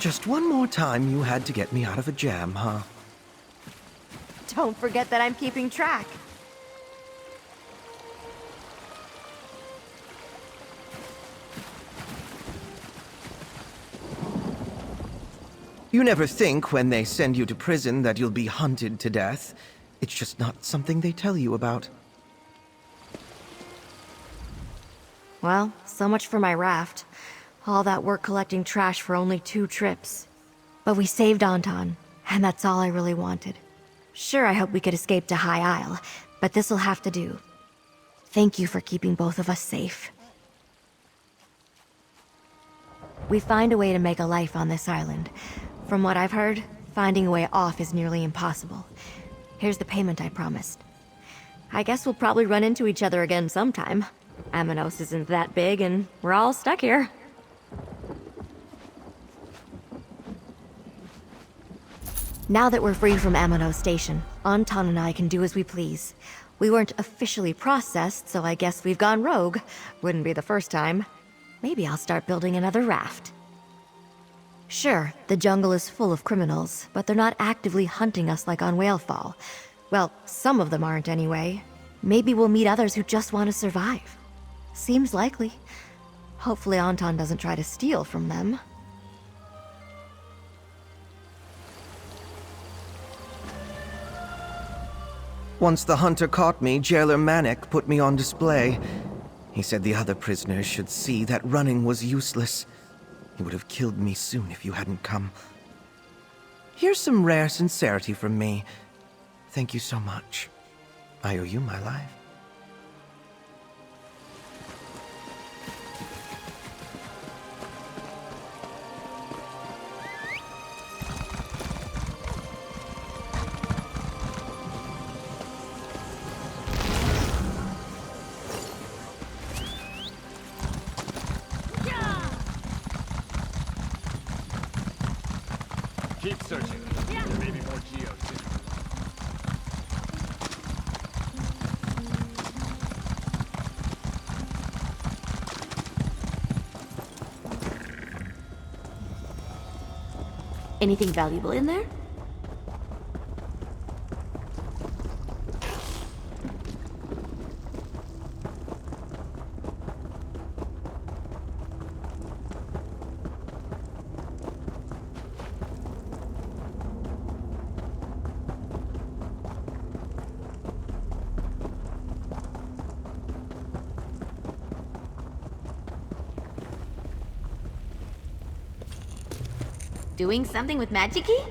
Just one more time you had to get me out of a jam, huh? Don't forget that I'm keeping track. You never think when they send you to prison that you'll be hunted to death. It's just not something they tell you about. Well, so much for my raft. All that work collecting trash for only 2 trips. But we saved Anton, and that's all I really wanted. Sure, I hope we could escape to High Isle, but this'll have to do. Thank you for keeping both of us safe. We find a way to make a life on this island. From what I've heard, finding a way off is nearly impossible. Here's the payment I promised. I guess we'll probably run into each other again sometime. Amanos isn't that big, and we're all stuck here. Now that we're free from Amanos Station, Anton and I can do as we please. We weren't officially processed, so I guess we've gone rogue. Wouldn't be the first time. Maybe I'll start building another raft. Sure, the jungle is full of criminals, but they're not actively hunting us like on Whalefall. Well, some of them aren't anyway. Maybe we'll meet others who just want to survive. Seems likely. Hopefully Anton doesn't try to steal from them. Once the hunter caught me, Jailer Manek put me on display. He said the other prisoners should see that running was useless. He would have killed me soon if you hadn't come. Here's some rare sincerity from me. Thank you so much. I owe you my life. Keep searching. There may be more geos too. Anything valuable in there? Doing something with magic-y?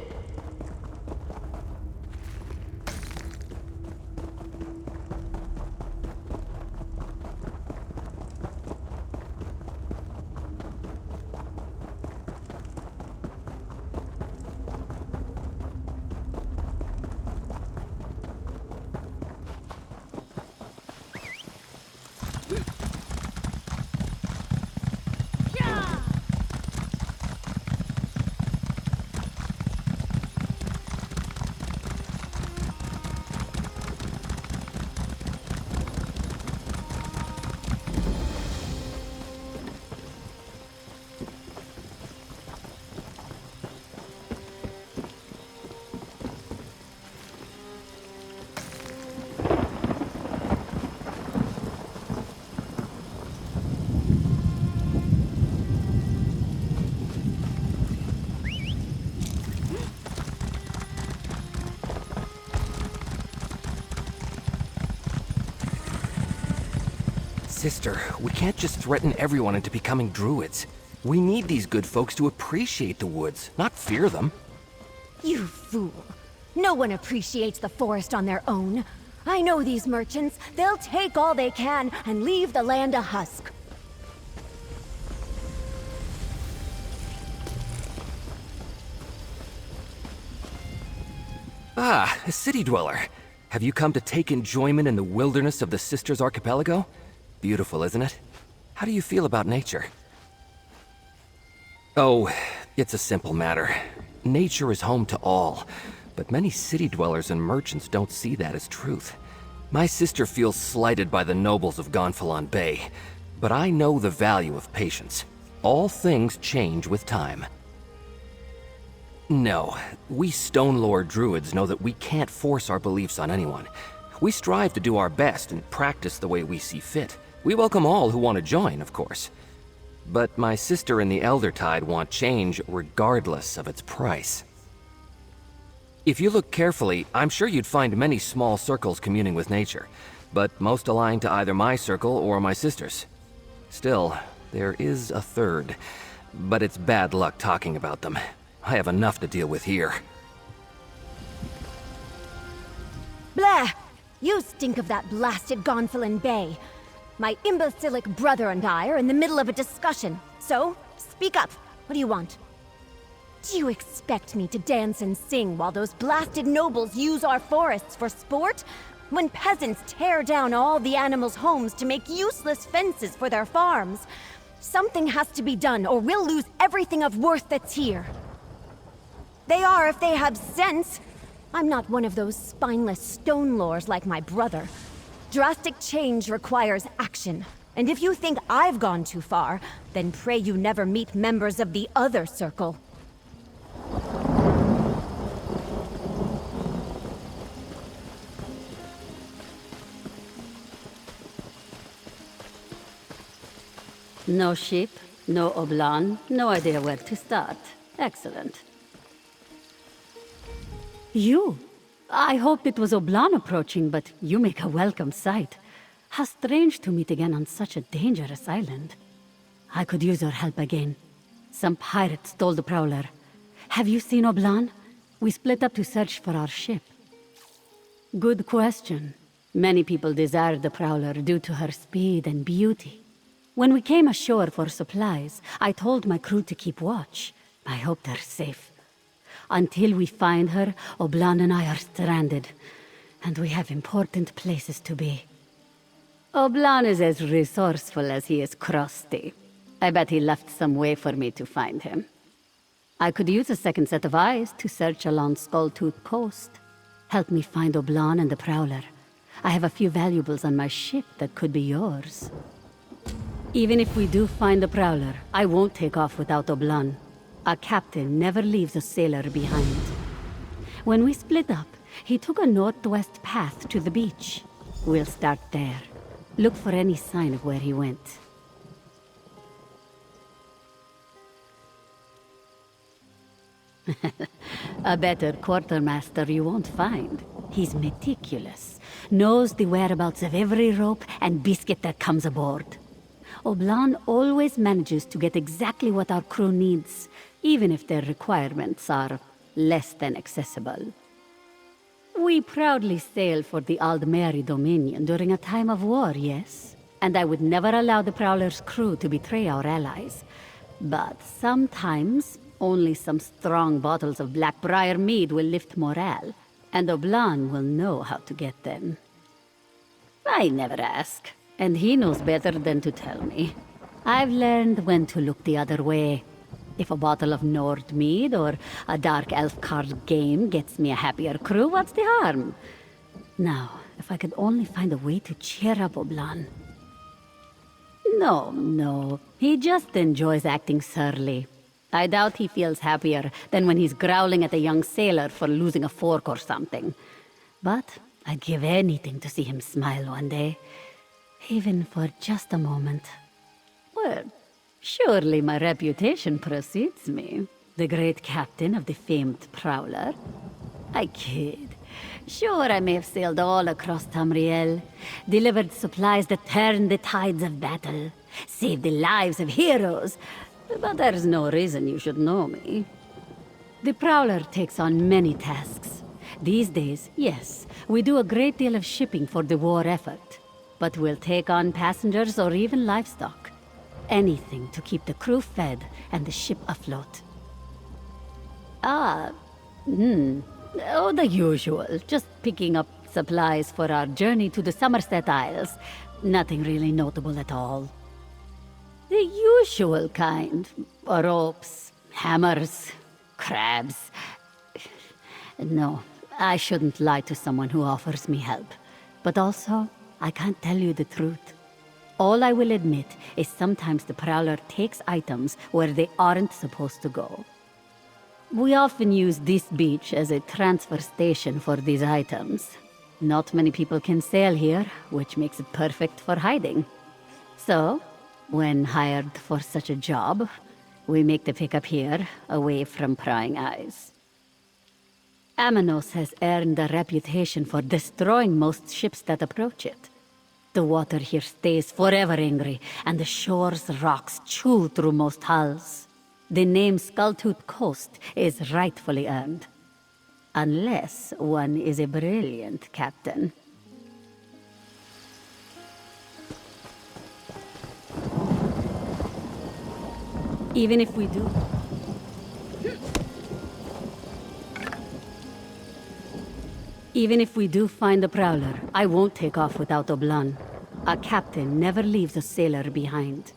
Sister, we can't just threaten everyone into becoming druids. We need these good folks to appreciate the woods, not fear them. You fool. No one appreciates the forest on their own. I know these merchants. They'll take all they can and leave the land a husk. Ah, a city dweller. Have you come to take enjoyment in the wilderness of the Sisters Archipelago? Beautiful, isn't it? How do you feel about nature? Oh, it's a simple matter. Nature is home to all, but many city dwellers and merchants don't see that as truth. My sister feels slighted by the nobles of Gonfalon Bay, but I know the value of patience. All things change with time. No, we Stone Lord druids know that we can't force our beliefs on anyone. We strive to do our best and practice the way we see fit. We welcome all who want to join, of course. But my sister and the Elder Tide want change regardless of its price. If you look carefully, I'm sure you'd find many small circles communing with nature, but most aligned to either my circle or my sister's. Still, there is a third, but it's bad luck talking about them. I have enough to deal with here. Blah! You stink of that blasted Gonfalon Bay. My imbecilic brother and I are in the middle of a discussion, so speak up. What do you want? Do you expect me to dance and sing while those blasted nobles use our forests for sport? When peasants tear down all the animals' homes to make useless fences for their farms? Something has to be done, or we'll lose everything of worth that's here. They are if they have sense. I'm not one of those spineless stone lords like my brother. Drastic change requires action. And if you think I've gone too far, then pray you never meet members of the other circle. No ship, no Oblan, no idea where to start. Excellent. You? I hoped it was Oblan approaching, but you make a welcome sight. How strange to meet again on such a dangerous island. I could use your help again. Some pirate stole the Prowler. Have you seen Oblan? We split up to search for our ship. Good question. Many people desire the Prowler due to her speed and beauty. When we came ashore for supplies, I told my crew to keep watch. I hope they're safe. Until we find her, Oblan and I are stranded, and we have important places to be. Oblan is as resourceful as he is crusty. I bet he left some way for me to find him. I could use a second set of eyes to search along Skulltooth Coast. Help me find Oblan and the Prowler. I have a few valuables on my ship that could be yours. Even if we do find the Prowler, I won't take off without Oblan. A captain never leaves a sailor behind. When we split up, he took a northwest path to the beach. We'll start there. Look for any sign of where he went. A better quartermaster you won't find. He's meticulous, knows the whereabouts of every rope and biscuit that comes aboard. Oblan always manages to get exactly what our crew needs, even if their requirements are less than accessible. We proudly sail for the Aldmeri Dominion during a time of war, yes? And I would never allow the Prowler's crew to betray our allies. But sometimes, only some strong bottles of Blackbriar mead will lift morale, and Oblan will know how to get them. I never ask, and he knows better than to tell me. I've learned when to look the other way. If a bottle of Nord mead or a dark elf card game gets me a happier crew, what's the harm? Now, if I could only find a way to cheer up Oblan. No, he just enjoys acting surly. I doubt he feels happier than when he's growling at a young sailor for losing a fork or something. But I'd give anything to see him smile one day. Even for just a moment. Well, surely my reputation precedes me. The great captain of the famed Prowler. I kid. Sure, I may have sailed all across Tamriel, delivered supplies that turned the tides of battle, saved the lives of heroes, but there's no reason you should know me. The Prowler takes on many tasks. These days, yes, we do a great deal of shipping for the war effort, but we'll take on passengers or even livestock. Anything to keep the crew fed and the ship afloat. Oh, the usual. Just picking up supplies for our journey to the Somerset Isles. Nothing really notable at all. The usual kind. Ropes, hammers, crabs. No, I shouldn't lie to someone who offers me help. But also, I can't tell you the truth. All I will admit is sometimes the Prowler takes items where they aren't supposed to go. We often use this beach as a transfer station for these items. Not many people can sail here, which makes it perfect for hiding. So, when hired for such a job, we make the pickup here, away from prying eyes. Amanos has earned a reputation for destroying most ships that approach it. The water here stays forever angry, and the shore's rocks chew through most hulls. The name Skulltooth Coast is rightfully earned. Unless one is a brilliant captain. Even if we do... Even if we do find the Prowler, I won't take off without Oblan. A captain never leaves a sailor behind.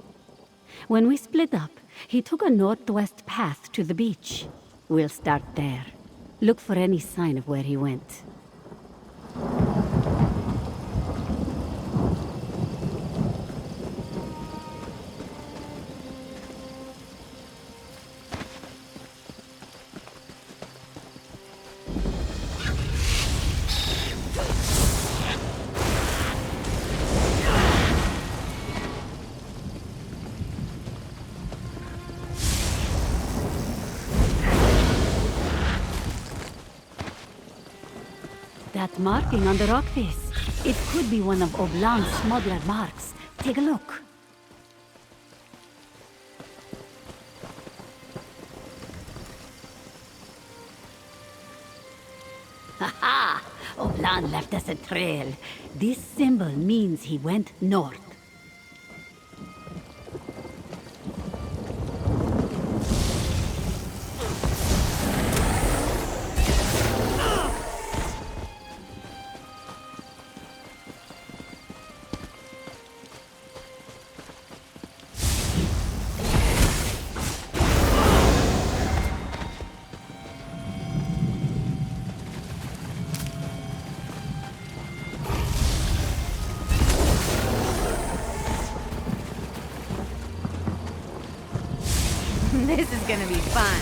When we split up, he took a northwest path to the beach. We'll start there. Look for any sign of where he went. That marking on the rock face. It could be one of Oblan's smuggler marks. Take a look. Ha-ha! Oblan left us a trail. This symbol means he went north. This is gonna be fun.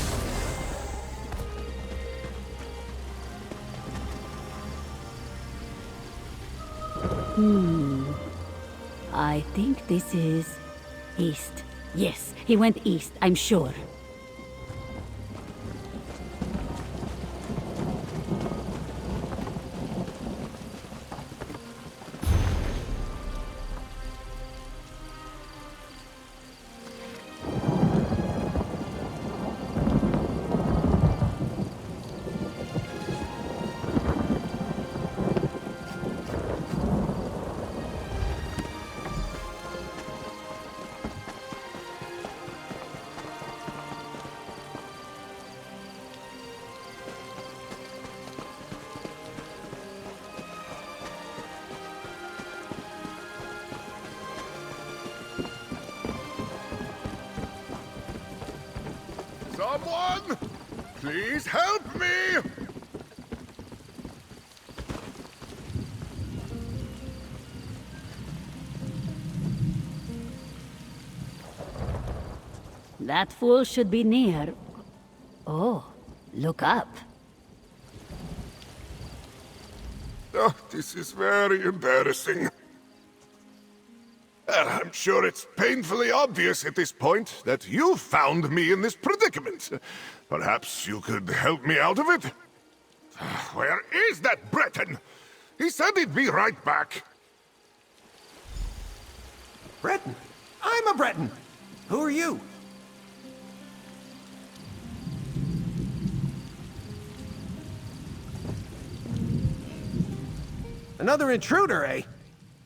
I think this is... east. Yes, he went east, I'm sure. Someone! Please help me! That fool should be near. Oh, look up. Oh, this is very embarrassing. Well, I'm sure it's painfully obvious at this point that you found me in this predicament. Perhaps you could help me out of it? Where is that Breton? He said he'd be right back. Breton? I'm a Breton. Who are you? Another intruder, eh?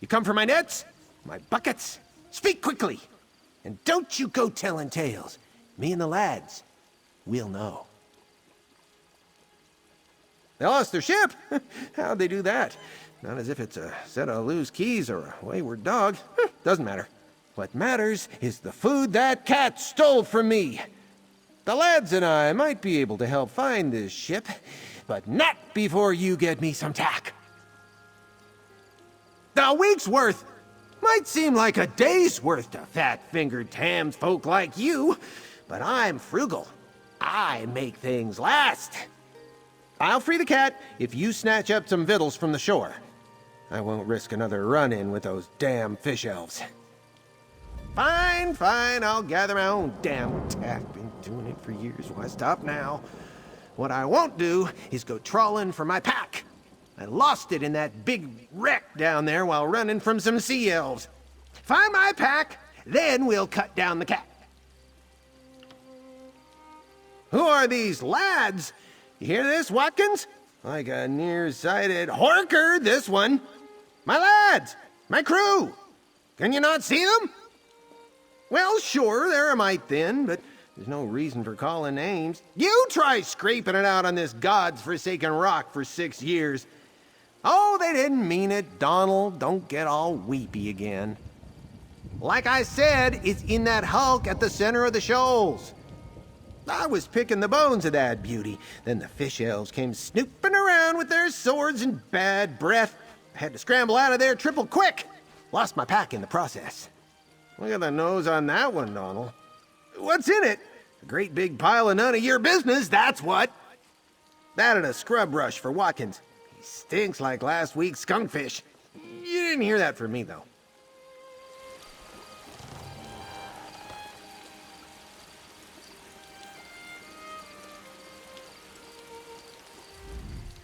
You come for my nets? My buckets? Speak quickly! And don't you go telling tales. Me and the lads, we'll know. They lost their ship? How'd they do that? Not as if it's a set of loose keys or a wayward dog. Doesn't matter. What matters is the food that cat stole from me. The lads and I might be able to help find this ship, but not before you get me some tack. A week's worth might seem like a day's worth to fat-fingered tams folk like you, but I'm frugal. I make things last. I'll free the cat if you snatch up some victuals from the shore. I won't risk another run-in with those damn fish elves. Fine, fine, I'll gather my own damn tack. Been doing it for years, why stop now? What I won't do is go trawling for my pack. I lost it in that big wreck down there while running from some sea elves. Find my pack, then we'll cut down the cat. Who are these lads? You hear this, Watkins? Like a nearsighted horker, this one. My lads! My crew! Can you not see them? Well, sure, they're a mite thin, but there's no reason for calling names. You try scraping it out on this god's forsaken rock for 6 years. Oh, they didn't mean it, Donald. Don't get all weepy again. Like I said, it's in that hulk at the center of the shoals. I was picking the bones of that beauty. Then the fish elves came snooping around with their swords and bad breath. I had to scramble out of there triple quick. Lost my pack in the process. Look at the nose on that one, Donald. What's in it? A great big pile of none of your business, that's what. That and a scrub brush for Watkins. He stinks like last week's skunkfish. You didn't hear that from me, though.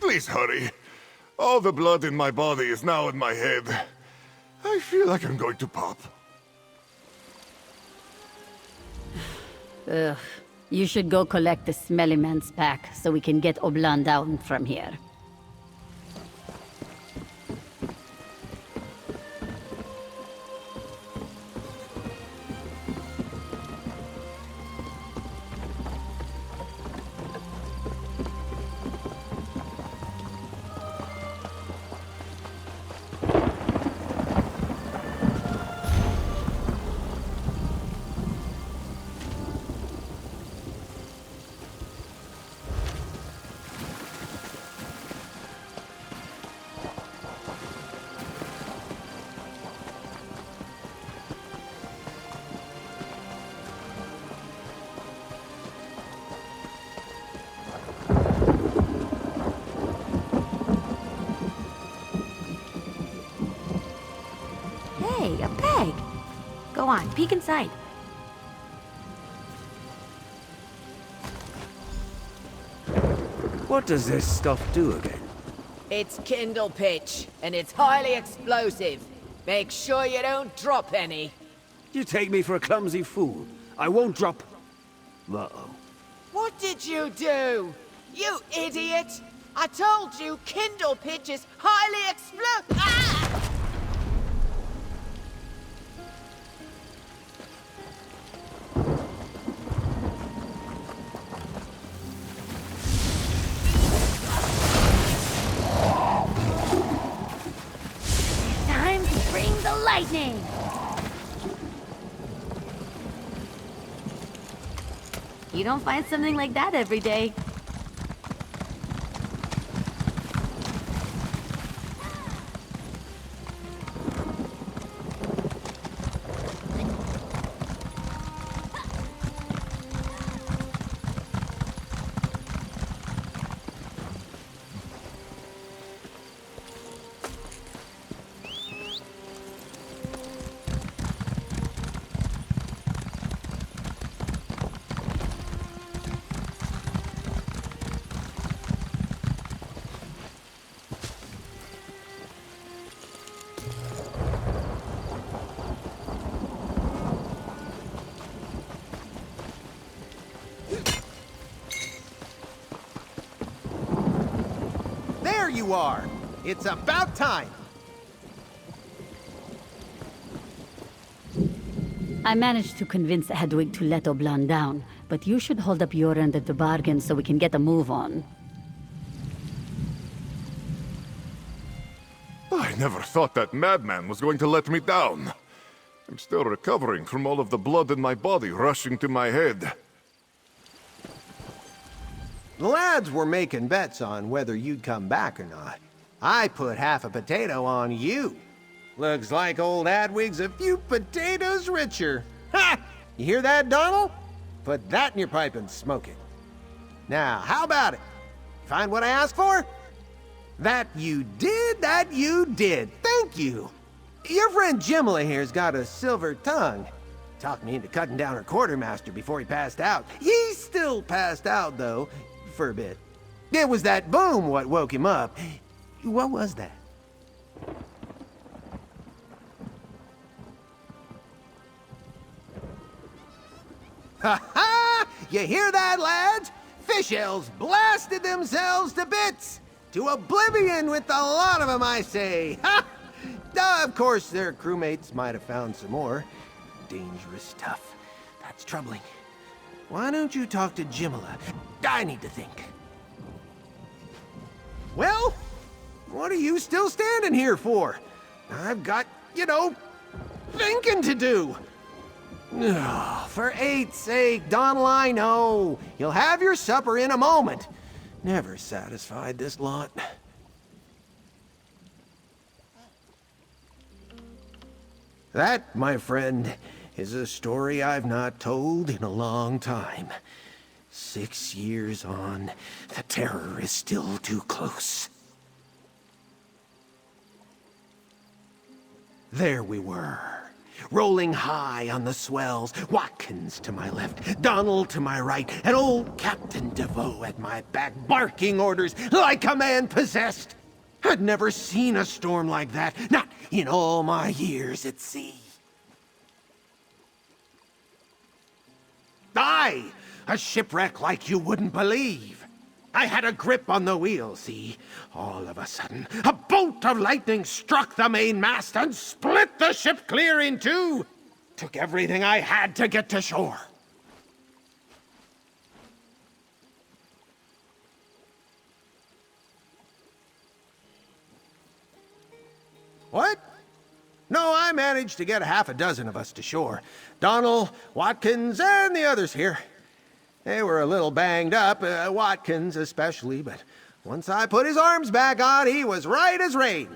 Please hurry. All the blood in my body is now in my head. I feel like I'm going to pop. Ugh. You should go collect the smelly man's pack so we can get Oblan down from here. Hey, a peg. Go on, peek inside. What does this stuff do again? It's kindle pitch, and it's highly explosive. Make sure you don't drop any. You take me for a clumsy fool. I won't drop... Uh-oh. What did you do? You idiot! I told you kindle pitch is highly explosive. Ah! Time to bring the lightning! You don't find something like that every day. There you are! It's about time! I managed to convince Hedwig to let Oblan down, but you should hold up your end of the bargain so we can get a move on. I never thought that madman was going to let me down. I'm still recovering from all of the blood in my body rushing to my head. The lads were making bets on whether you'd come back or not. I put half a potato on you. Looks like old Hadwig's a few potatoes richer. Ha! You hear that, Donald? Put that in your pipe and smoke it. Now, how about it? Find what I asked for? That you did, that you did. Thank you. Your friend Jimla here's got a silver tongue. Talked me into cutting down her quartermaster before he passed out. He's still passed out, though, for a bit. It was that boom what woke him up. What was that? Ha ha! You hear that, lads? Fish elves blasted themselves to bits! To oblivion with a lot of them, I say! Ha! Of course, their crewmates might have found some more. Dangerous stuff. That's troubling. Why don't you talk to Jimala? I need to think. Well, what are you still standing here for? I've got, thinking to do. For 8's sake, Donald, I know. You'll have your supper in a moment. Never satisfied this lot. That, my friend, is a story I've not told in a long time. 6 years on, the terror is still too close. There we were, rolling high on the swells, Watkins to my left, Donald to my right, and old Captain DeVoe at my back, barking orders like a man possessed. I'd never seen a storm like that, not in all my years at sea. Aye, a shipwreck like you wouldn't believe. I had a grip on the wheel, see? All of a sudden, a bolt of lightning struck the mainmast and split the ship clear in two. Took everything I had to get to shore. What? No, I managed to get half a dozen of us to shore. Donald, Watkins, and the others here. They were a little banged up, Watkins especially, but once I put his arms back on, he was right as rain.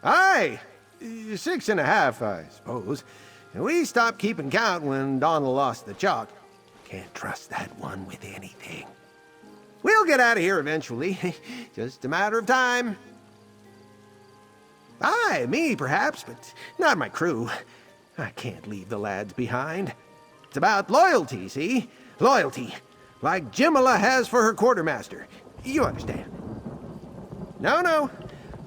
Aye, 6.5, I suppose. We stopped keeping count when Donald lost the chalk. Can't trust that one with anything. We'll get out of here eventually. Just a matter of time. Aye, me perhaps, but not my crew. I can't leave the lads behind. It's about loyalty, see? Loyalty. Like Jimala has for her quartermaster. You understand. No.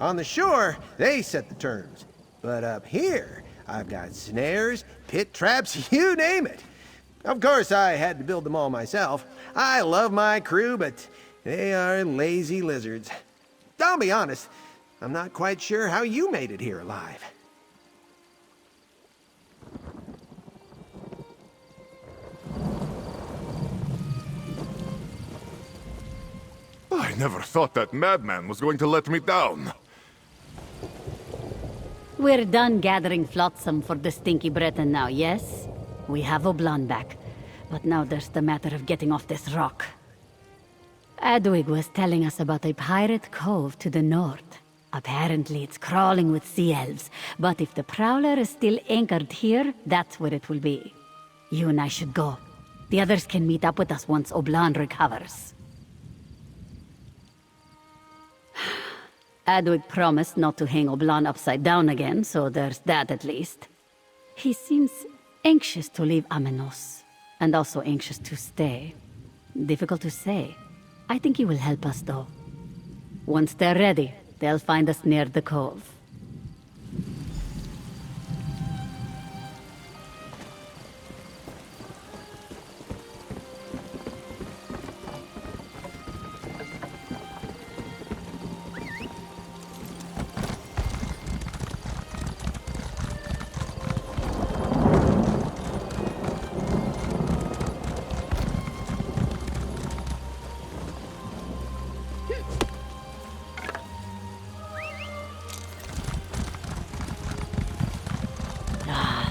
On the shore, they set the terms. But up here, I've got snares, pit traps, you name it. Of course, I had to build them all myself. I love my crew, but they are lazy lizards. I'll be honest, I'm not quite sure how you made it here alive. I never thought that madman was going to let me down. We're done gathering flotsam for the stinky Breton now, yes? We have Oblan back. But now there's the matter of getting off this rock. Adwig was telling us about a pirate cove to the north. Apparently it's crawling with sea elves, but if the prowler is still anchored here, that's where it will be. You and I should go. The others can meet up with us once Oblan recovers. Adwig promised not to hang Oblan upside down again, so there's that at least. He seems anxious to leave Amenos, and also anxious to stay. Difficult to say. I think he will help us, though. Once they're ready, they'll find us near the cove.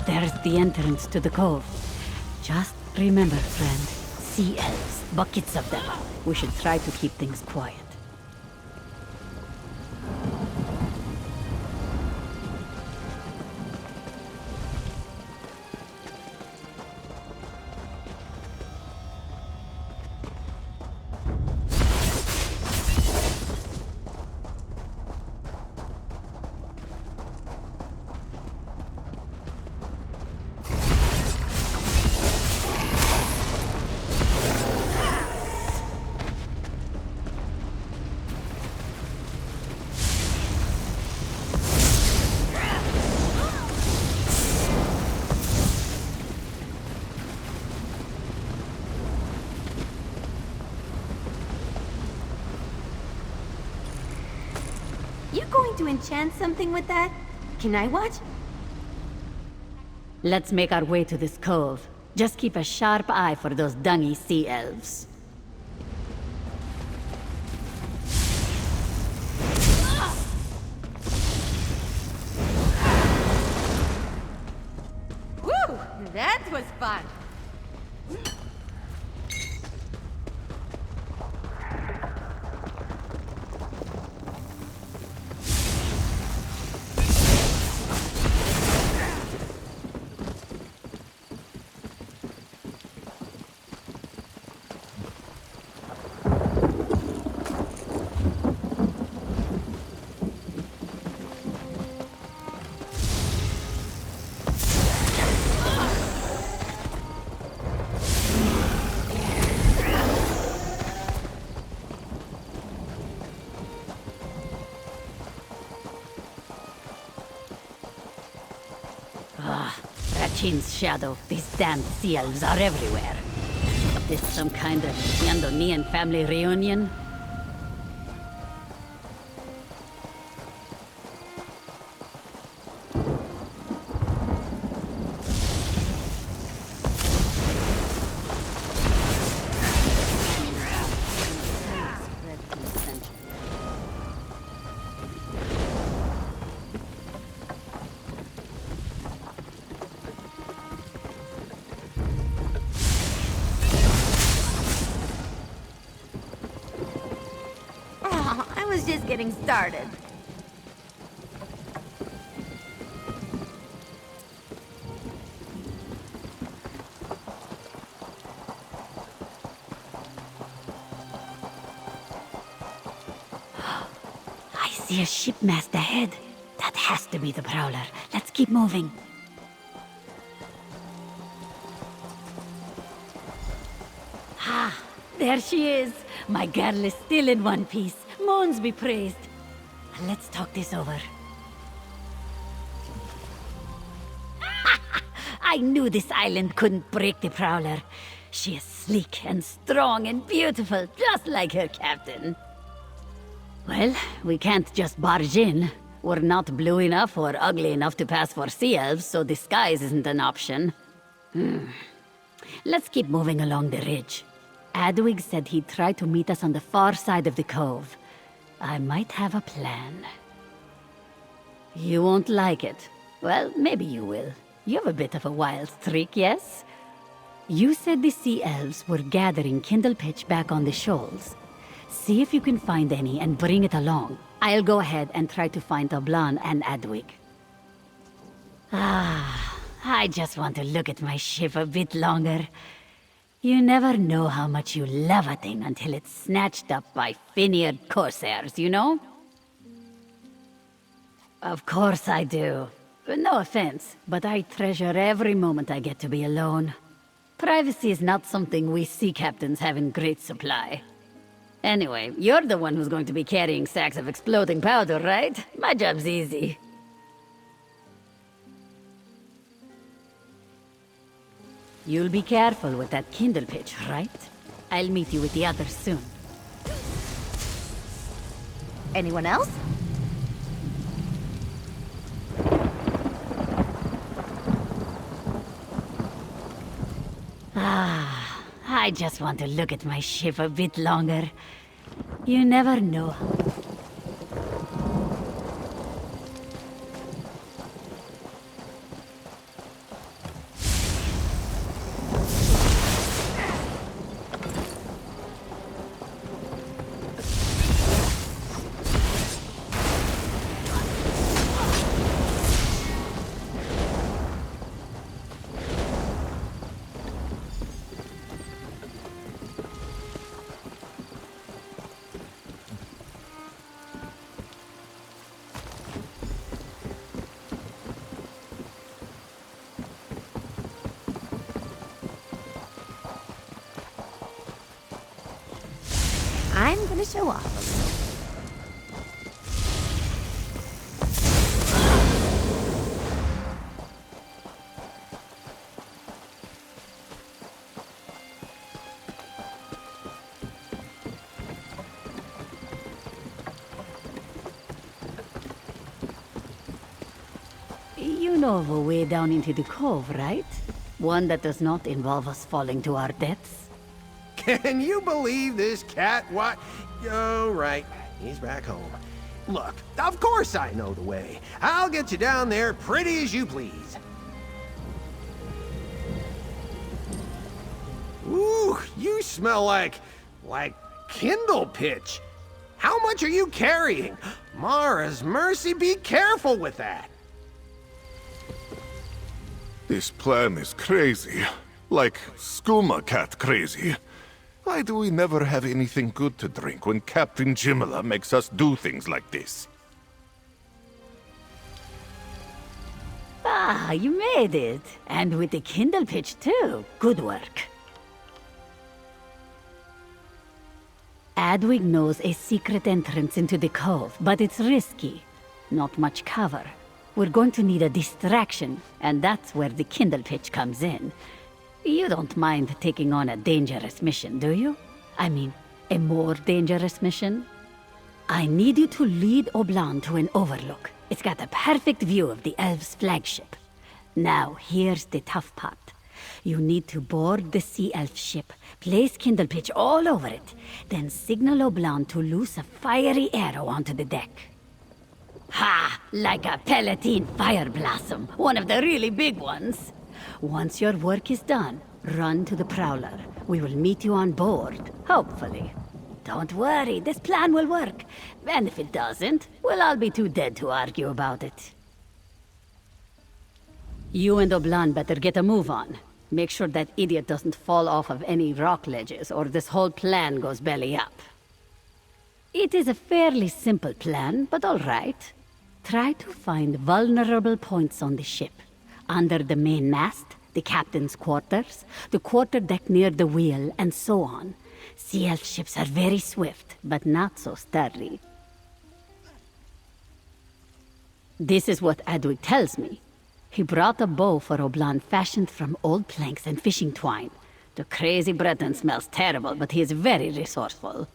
There's the entrance to the cove. Just remember, friend, sea elves, buckets of them. We should try to keep things quiet. to enchant something with that? Can I watch? Let's make our way to this cove. Just keep a sharp eye for those dungy sea elves. Woo! That was fun. Ratchin's shadow. These damned sea elves are everywhere. This some kind of Yandonian family reunion? I was just getting started. I see a ship mast ahead. That has to be the Prowler. Let's keep moving. Ah, there she is. My girl is still in one piece. Moons be praised. Let's talk this over. I knew this island couldn't break the Prowler. She is sleek and strong and beautiful, just like her captain. Well, we can't just barge in. We're not blue enough or ugly enough to pass for sea elves, so disguise isn't an option. Let's keep moving along the ridge. Adwig said he'd try to meet us on the far side of the cove. I might have a plan. You won't like it. Well, maybe you will. You have a bit of a wild streak, yes? You said the sea elves were gathering kindle pitch back on the shoals. See if you can find any and bring it along. I'll go ahead and try to find Oblan and Adwig. I just want to look at my ship a bit longer. You never know how much you love a thing until it's snatched up by fin-eared corsairs, you know? Of course I do. No offense, but I treasure every moment I get to be alone. Privacy is not something we sea captains have in great supply. Anyway, you're the one who's going to be carrying sacks of exploding powder, right? My job's easy. You'll be careful with that kindle pitch, right? I'll meet you with the others soon. Anyone else? I just want to look at my ship a bit longer. You never know. I'm gonna show off. You know of a way down into the cove, right? One that does not involve us falling to our deaths? Can you believe this cat? What? Oh, right. He's back home. Look, of course I know the way. I'll get you down there pretty as you please. Ooh, you smell like kindle pitch. How much are you carrying? Mara's mercy, be careful with that. This plan is crazy. Like skooma cat crazy. Why do we never have anything good to drink when Captain Jimala makes us do things like this? Ah, you made it. And with the kindle pitch too. Good work. Adwig knows a secret entrance into the cove, but it's risky. Not much cover. We're going to need a distraction, and that's where the kindle pitch comes in. You don't mind taking on a dangerous mission, do you? I mean, a more dangerous mission? I need you to lead Oblan to an overlook. It's got a perfect view of the elves' flagship. Now, here's the tough part. You need to board the sea elf ship, place kindle pitch all over it, then signal Oblan to loose a fiery arrow onto the deck. Ha! Like a Palatine fire blossom, one of the really big ones. Once your work is done, run to the Prowler. We will meet you on board, hopefully. Don't worry, this plan will work. And if it doesn't, we'll all be too dead to argue about it. You and Oblan better get a move on. Make sure that idiot doesn't fall off of any rock ledges, or this whole plan goes belly up. It is a fairly simple plan, but all right. Try to find vulnerable points on the ship. Under the main mast, the captain's quarters, the quarterdeck near the wheel, and so on. Sea elf ships are very swift, but not so sturdy. This is what Adwig tells me. He brought a bow for Oblan fashioned from old planks and fishing twine. The crazy Breton smells terrible, but he is very resourceful.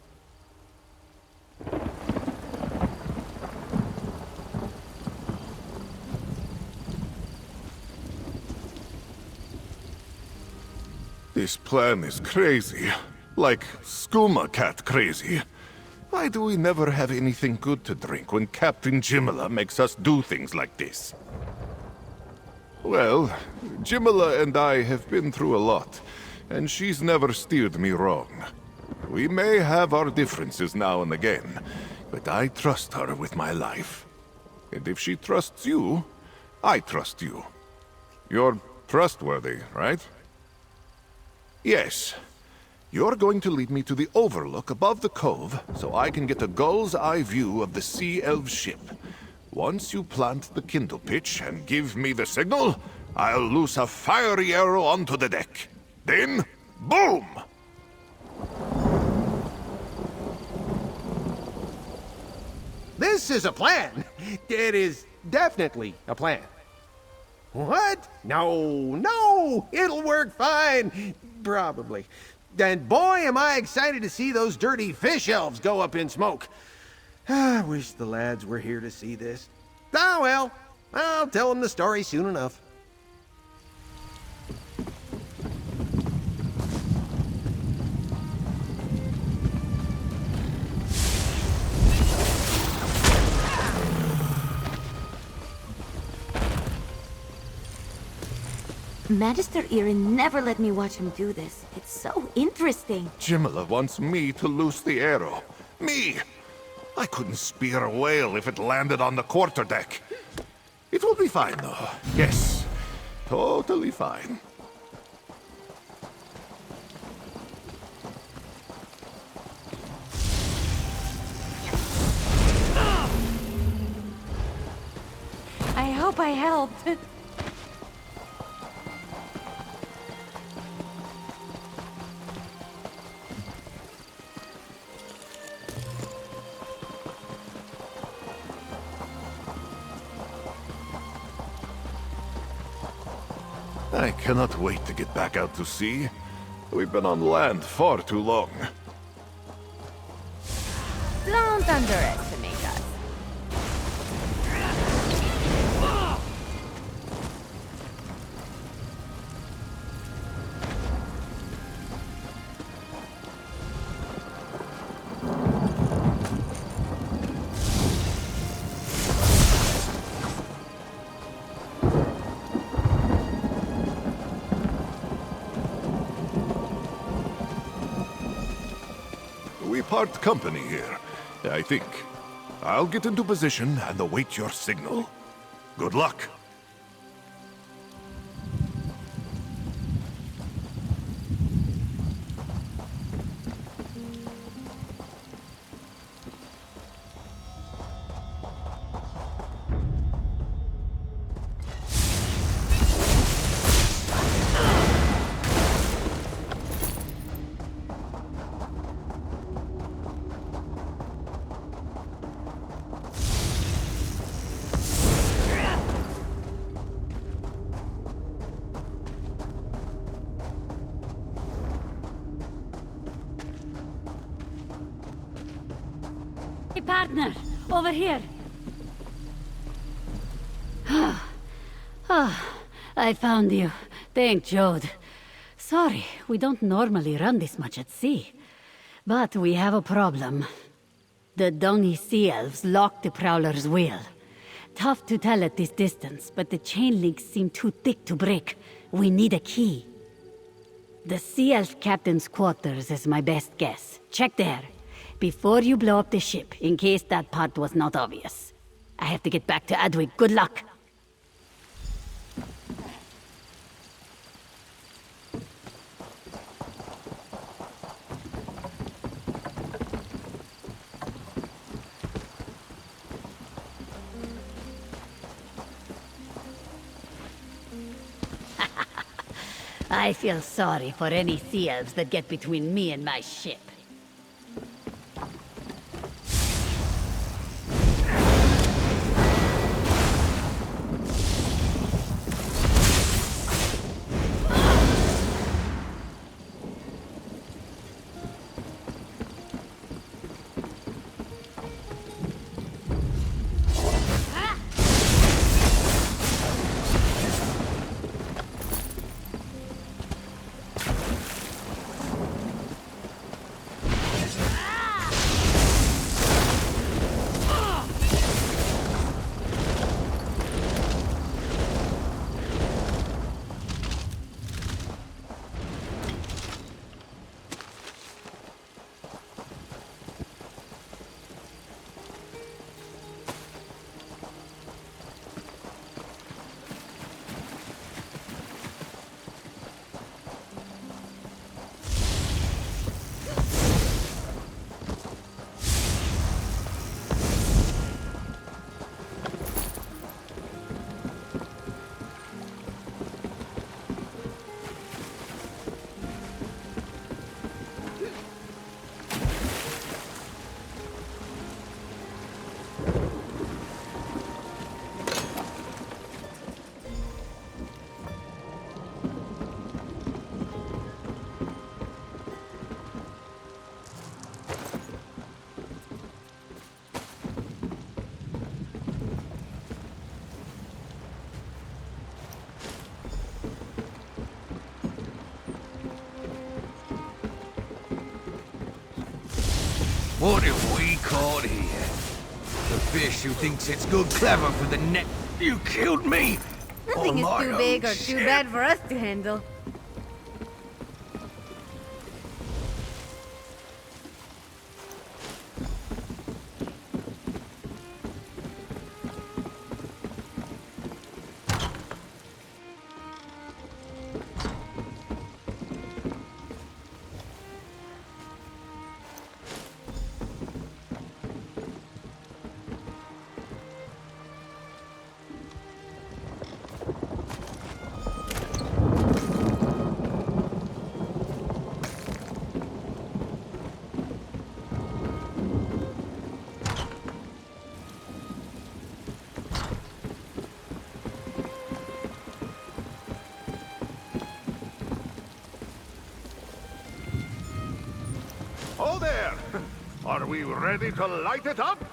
This plan is crazy. Like skooma cat crazy. Why do we never have anything good to drink when Captain Jimala makes us do things like this? Well, Jimala and I have been through a lot, and she's never steered me wrong. We may have our differences now and again, but I trust her with my life. And if she trusts you, I trust you. You're trustworthy, right? Yes. You're going to lead me to the overlook above the cove so I can get a gull's eye view of the sea elf ship. Once you plant the kindle pitch and give me the signal, I'll loose a fiery arrow onto the deck. Then, boom! This is a plan. It is definitely a plan. What? No, it'll work fine. Probably. And boy, am I excited to see those dirty fish elves go up in smoke. I wish the lads were here to see this. Ah, well, I'll tell them the story soon enough. Magister Irin never let me watch him do this. It's so interesting. Jimala wants me to loose the arrow. Me! I couldn't spear a whale if it landed on the quarterdeck. It will be fine, though. Yes, totally fine. I hope I helped. I cannot wait to get back out to sea. We've been on land far too long. Don't underestimate us. part company here, I think. I'll get into position and await your signal. Good luck. Hey, partner, over here. I found you. Thank Jode. Sorry, we don't normally run this much at sea. But we have a problem. The Dongi Sea Elves locked the Prowler's wheel. Tough to tell at this distance, but the chain links seem too thick to break. We need a key. The Sea Elf Captain's quarters is my best guess. Check there. Before you blow up the ship, in case that part was not obvious. I have to get back to Adwig. Good luck. I feel sorry for any sea elves that get between me and my ship. What have we caught here? The fish who thinks it's good clever for the net. You killed me! Nothing is too big or too bad for us to handle. Oh there! Are we ready to light it up?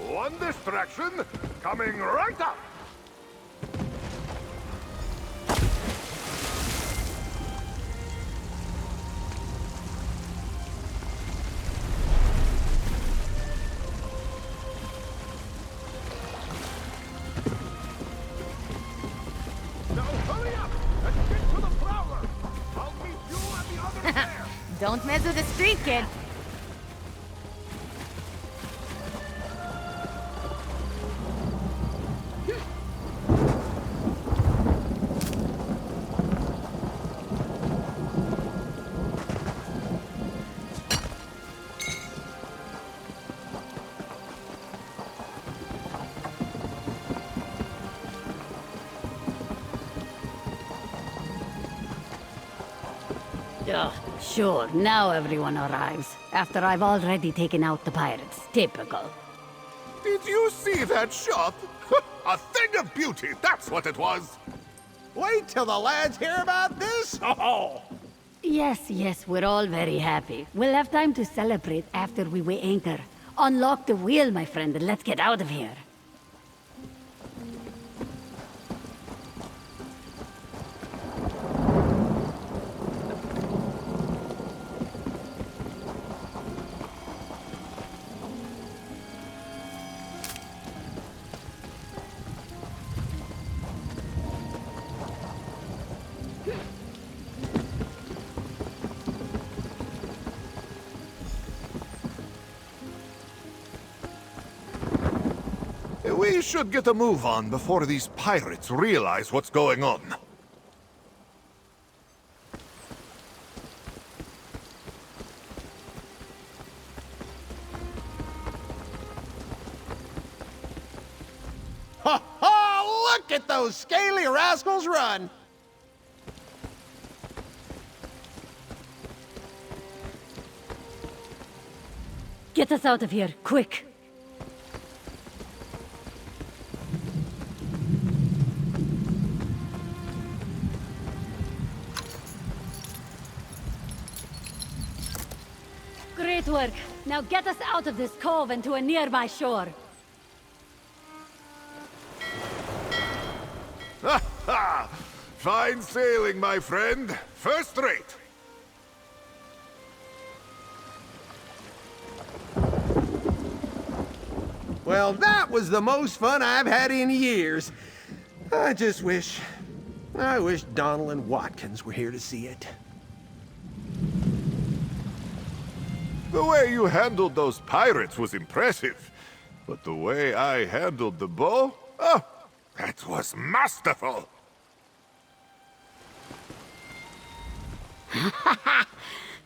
One distraction coming right up! Now hurry up! Let's get to the Prowler! I'll meet Don't mess with the street kid. Ugh, sure, now everyone arrives. After I've already taken out the pirates. Typical. Did you see that shot? A thing of beauty, that's what it was! Wait till the lads hear about this! Oh! Yes, we're all very happy. We'll have time to celebrate after we weigh anchor. Unlock the wheel, my friend, and let's get out of here. We should get a move on before these pirates realize what's going on. Ha ha! Look at those scaly rascals run! Get us out of here, quick! Great work. Now get us out of this cove and to a nearby shore. Ha ha! Fine sailing, my friend. First rate. Well, that was the most fun I've had in years. I wish Donald and Watkins were here to see it. The way you handled those pirates was impressive. But the way I handled the bow? Oh, that was masterful!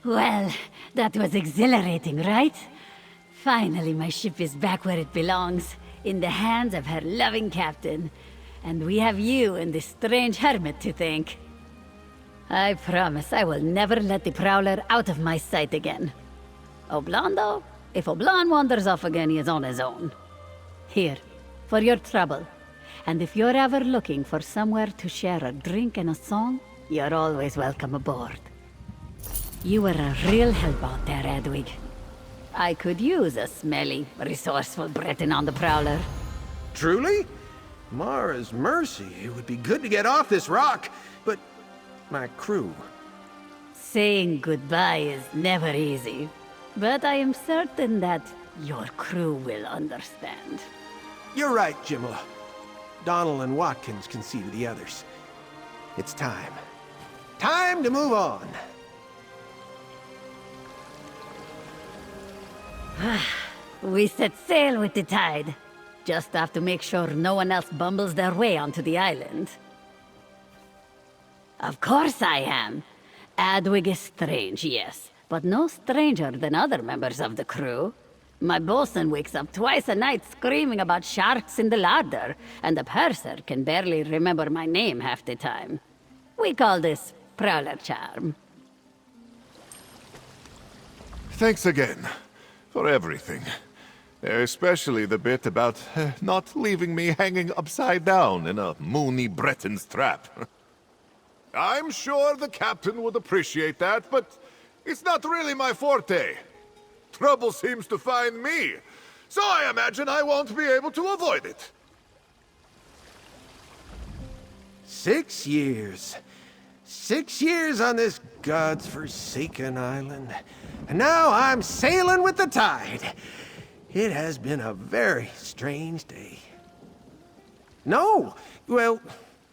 Well, that was exhilarating, right? Finally, my ship is back where it belongs, in the hands of her loving captain. And we have you and this strange hermit to thank. I promise I will never let the Prowler out of my sight again. Oblan, though? If Oblan wanders off again, he is on his own. Here, for your trouble. And if you're ever looking for somewhere to share a drink and a song, you're always welcome aboard. You were a real help out there, Edwig. I could use a smelly, resourceful Breton on the Prowler. Truly? Mara's mercy, it would be good to get off this rock, but my crew... Saying goodbye is never easy, but I am certain that your crew will understand. You're right, Jimla. Donald and Watkins can see to the others. It's time. Time to move on. We set sail with the tide. Just have to make sure no one else bumbles their way onto the island. Of course I am. Adwig is strange, yes, but no stranger than other members of the crew. My bosun wakes up twice a night screaming about sharks in the larder, and the purser can barely remember my name half the time. We call this Prowler charm. Thanks again for everything. Especially the bit about not leaving me hanging upside down in a moony Breton's trap. I'm sure the captain would appreciate that, but it's not really my forte. Trouble seems to find me, so I imagine I won't be able to avoid it. 6 years. 6 years on this god's-forsaken island. And now I'm sailing with the tide. It has been a very strange day. No! Well,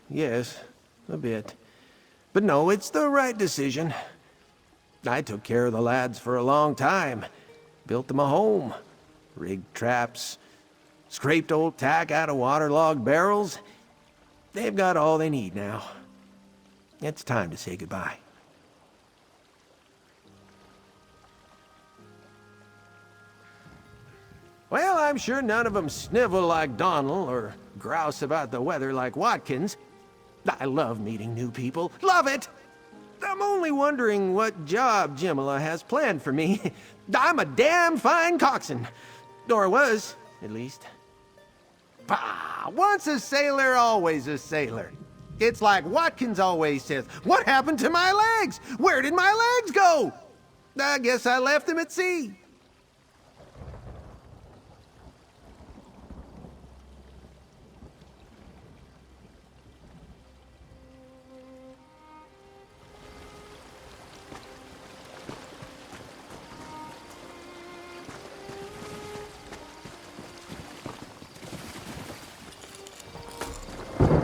yes, a bit. But no, it's the right decision. I took care of the lads for a long time. Built them a home. Rigged traps. Scraped old tack out of waterlogged barrels. They've got all they need now. It's time to say goodbye. Well, I'm sure none of them snivel like Donald or grouse about the weather like Watkins. I love meeting new people. Love it! I'm only wondering what job Jimala has planned for me. I'm a damn fine coxswain. Or was, at least. Bah! Once a sailor, always a sailor. It's like Watkins always says, what happened to my legs? Where did my legs go? I guess I left them at sea.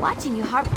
Watching you harp.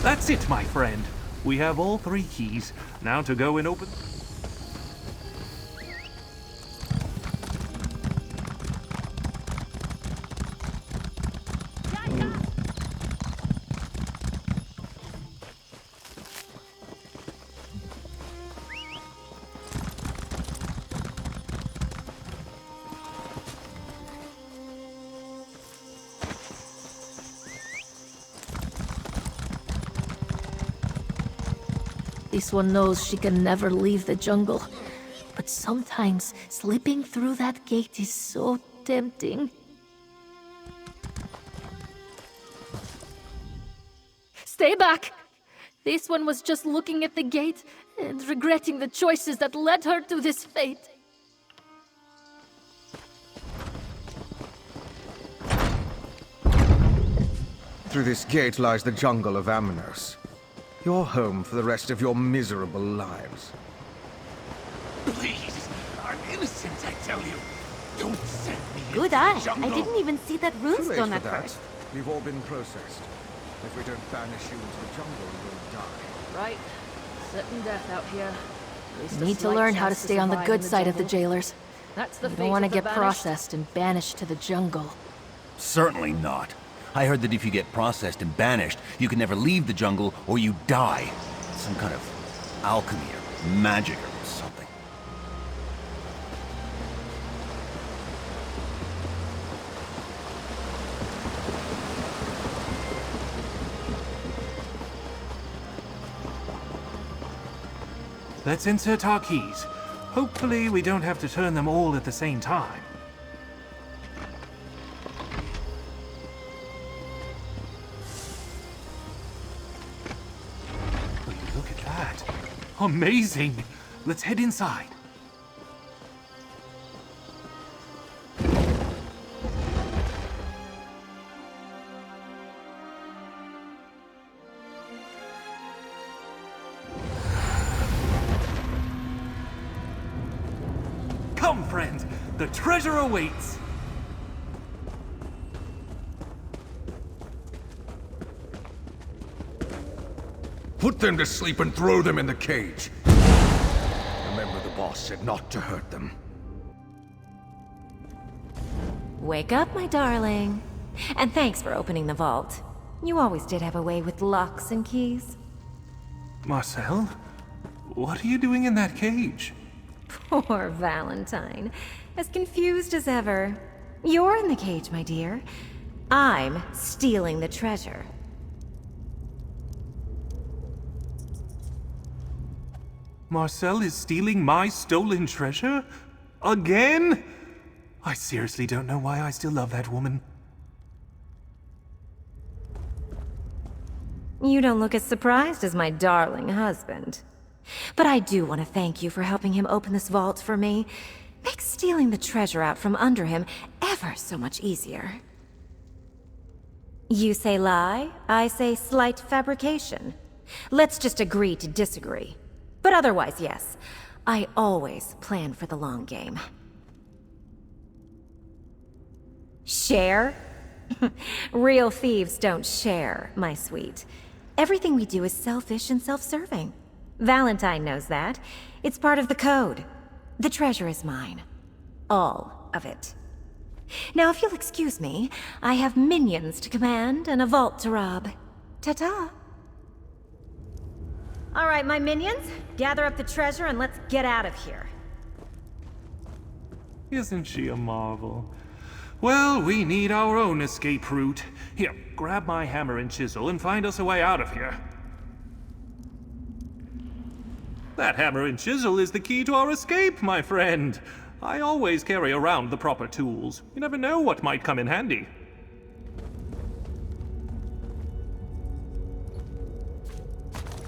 That's it, my friend. We have all 3 keys. Now to go and open... This one knows she can never leave the jungle. But sometimes, slipping through that gate is so tempting. Stay back! This one was just looking at the gate and regretting the choices that led her to this fate. Through this gate lies the jungle of Amanos. Your home for the rest of your miserable lives. Please, I'm innocent, I tell you. Don't send me Good into eye. the jungle. I didn't even see that Too late runestone for at that. first. We've all been processed. If we don't banish you into the jungle, you'll die. Right. Certain death out here. At least a Need to slight learn how to chance stay on the survive good in side of the jungle. jailers. That's the You fate don't want to of the get banished. processed and banished to the jungle. Certainly not. I heard that if you get processed and banished, you can never leave the jungle or you die. Some kind of alchemy or magic or something. Let's insert our keys. Hopefully we don't have to turn them all at the same time. Wait, look at that. Amazing! Let's head inside. Come, friends! The treasure awaits! Put them to sleep and throw them in the cage. Remember, the boss said not to hurt them. Wake up, my darling. And thanks for opening the vault. You always did have a way with locks and keys. Marcel? What are you doing in that cage? Poor Valentine. As confused as ever. You're in the cage, my dear. I'm stealing the treasure. Marcel is stealing my stolen treasure? Again? I seriously don't know why I still love that woman. You don't look as surprised as my darling husband. But I do want to thank you for helping him open this vault for me. Makes stealing the treasure out from under him ever so much easier. You say lie, I say slight fabrication. Let's just agree to disagree. But otherwise, yes. I always plan for the long game. Share? Real thieves don't share, my sweet. Everything we do is selfish and self-serving. Valentine knows that. It's part of the code. The treasure is mine. All of it. Now, if you'll excuse me, I have minions to command and a vault to rob. Ta-ta. All right, my minions, gather up the treasure and let's get out of here. Isn't she a marvel? Well, we need our own escape route. Here, grab my hammer and chisel and find us a way out of here. That hammer and chisel is the key to our escape, my friend. I always carry around the proper tools. You never know what might come in handy.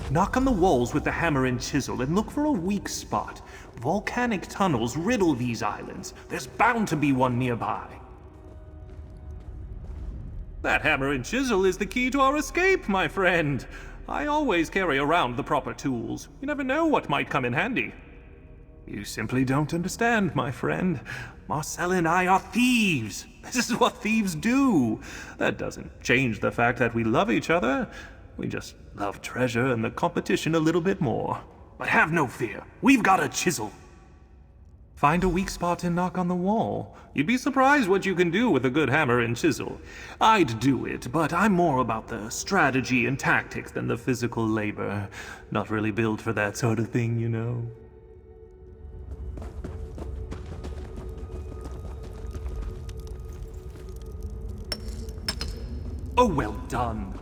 Knock on the walls with the hammer and chisel and look for a weak spot. Volcanic tunnels riddle these islands. There's bound to be one nearby. That hammer and chisel is the key to our escape, my friend. I always carry around the proper tools. You never know what might come in handy. You simply don't understand, my friend. Marcel and I are thieves. This is what thieves do. That doesn't change the fact that we love each other. We just love treasure and the competition a little bit more. But have no fear. We've got a chisel. Find a weak spot and knock on the wall. You'd be surprised what you can do with a good hammer and chisel. I'd do it, but I'm more about the strategy and tactics than the physical labor. Not really built for that sort of thing, you know. Oh, well done.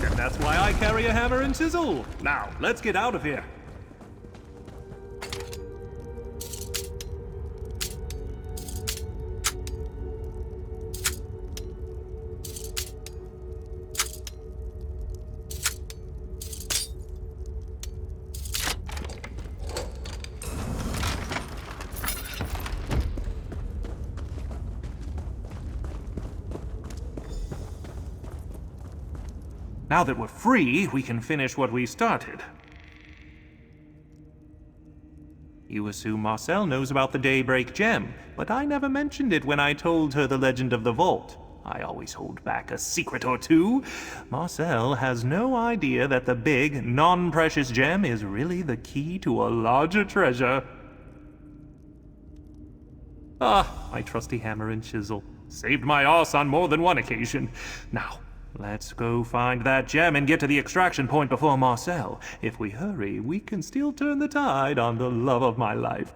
And that's why I carry a hammer and chisel. Now, let's get out of here. Now that we're free, we can finish what we started. You assume Marcel knows about the Daybreak Gem, but I never mentioned it when I told her the legend of the vault. I always hold back a secret or two. Marcel has no idea that the big, non-precious gem is really the key to a larger treasure. Ah, my trusty hammer and chisel. Saved my ass on more than one occasion. Now, let's go find that gem and get to the extraction point before Marcel. If we hurry, we can still turn the tide on the love of my life.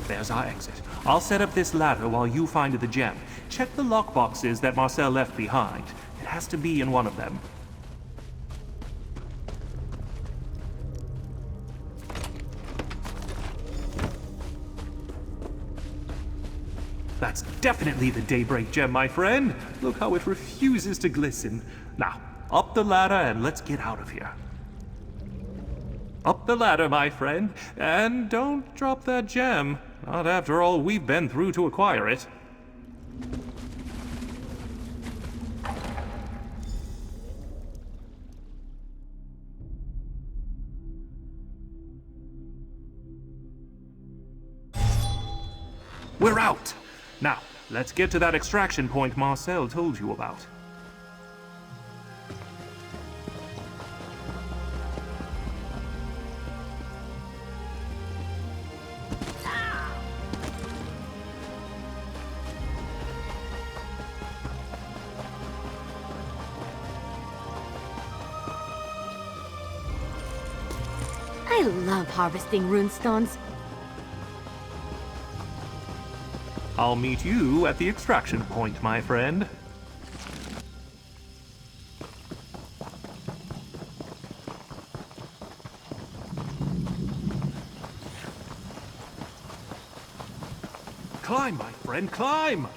There's our exit. I'll set up this ladder while you find the gem. Check the lockboxes that Marcel left behind. It has to be in one of them. That's definitely the Daybreak Gem, my friend. Look how it refuses to glisten. Now, up the ladder and let's get out of here. Up the ladder, my friend, and don't drop that gem. Not after all we've been through to acquire it. We're out! Now, let's get to that extraction point Marcel told you about. I love harvesting runestones. I'll meet you at the extraction point, my friend. Climb, my friend, climb!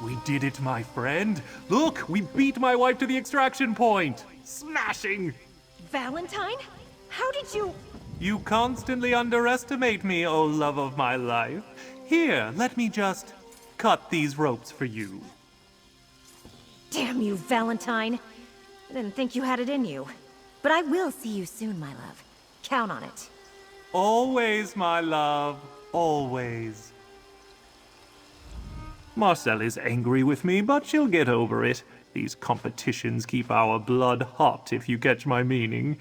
We did it, my friend. Look, we beat my wife to the extraction point. Smashing! Valentine? How did you... You constantly underestimate me, oh love of my life. Here, let me just cut these ropes for you. Damn you, Valentine. I didn't think you had it in you. But I will see you soon, my love. Count on it. Always, my love. Always. Marcel is angry with me, but she'll get over it. These competitions keep our blood hot, if you catch my meaning.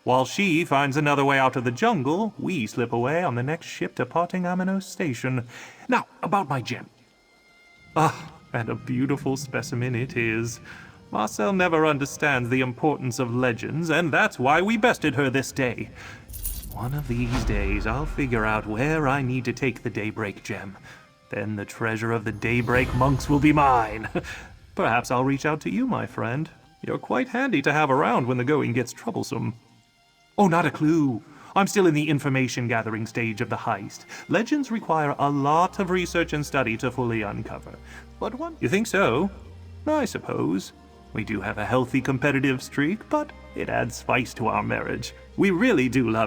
While she finds another way out of the jungle, we slip away on the next ship departing Amano Station. Now, about my gem. Ah, and a beautiful specimen it is. Marcel never understands the importance of legends, and that's why we bested her this day. One of these days, I'll figure out where I need to take the Daybreak Gem. Then the treasure of the Daybreak monks will be mine. Perhaps I'll reach out to you, my friend. You're quite handy to have around when the going gets troublesome. Oh, not a clue. I'm still in the information-gathering stage of the heist. Legends require a lot of research and study to fully uncover. But what? You think so? I suppose. We do have a healthy competitive streak, but it adds spice to our marriage. We really do love